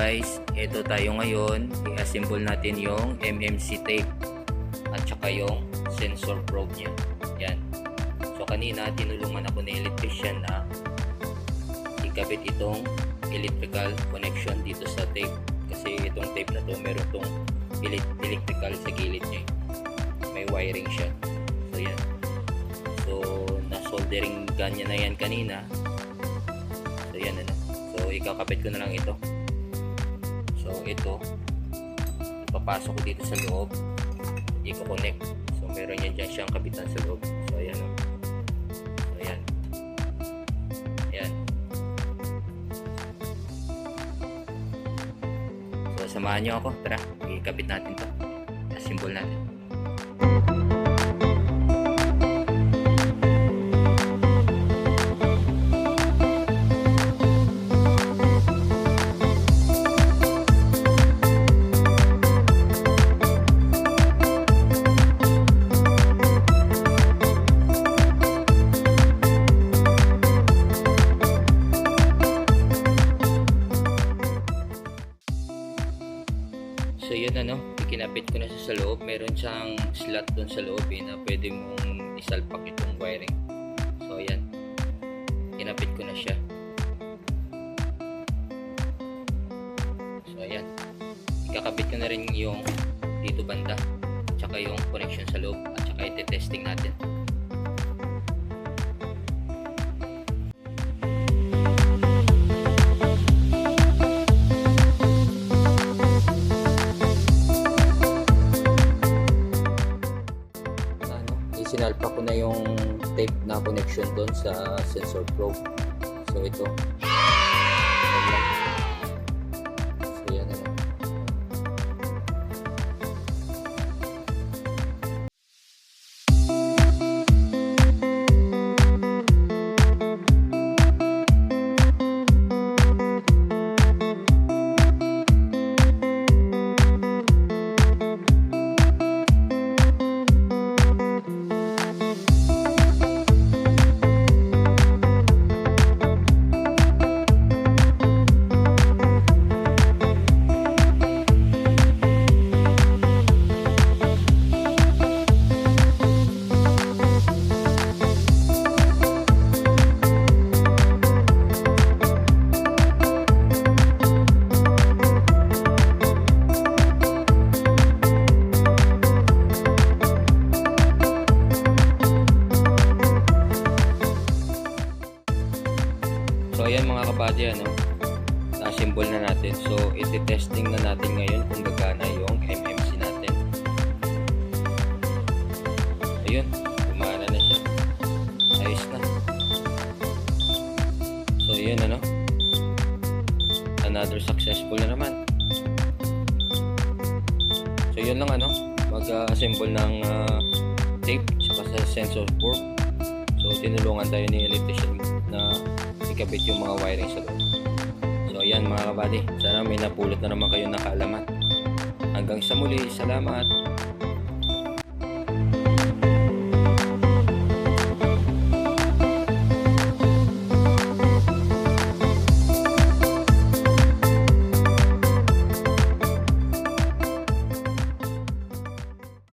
guys, ito tayo ngayon, i-assemble natin yung MMC tape at saka yung sensor probe nya. Yan. So kanina tinulungan ako ni electrician na ikabit itong electrical connection dito sa tape, kasi itong tape na to meron tong electrical sa gilid nya. May wiring siya. So yan. So na-soldering gun nya na yan kanina. So yan ano. So ikakabit ko na lang ito. So ito ipapasok ko dito sa loob, i-connect. So meron yan dyan siyang kapitan sa loob. So ayan o. So ayan. Ayan. So samahan nyo ako. Tara, ikabit natin to. Assemble natin. So yun ano, ikinabit ko na siya sa loob. Meron siyang slot doon sa loob na pwede mong isalpak itong wiring. So ayan, kinabit ko na siya. So ayan, ikakabit ko na rin yung dito banda, tsaka yung connection sa loob, at tsaka ite-testing natin. Sinalpa ko na yung tape na connection doon sa sensor probe. So ito. Ayan lang. So yan ano. So ayan mga kabady, ano, na-assemble na natin. So iti-testing na natin ngayon kung gagana yung MMC natin. Ayun, gumana na siya. Ayos na. So yun ano, another successful na naman. So yun lang ano, mag-assemble ng tape saka sa sensor probe. So tinulungan tayo ni electrician na ikabit yung mga wiring sa loob. So ayan mga kabady, sana may napulot na naman kayo na kaalaman. Hanggang sa muli, salamat.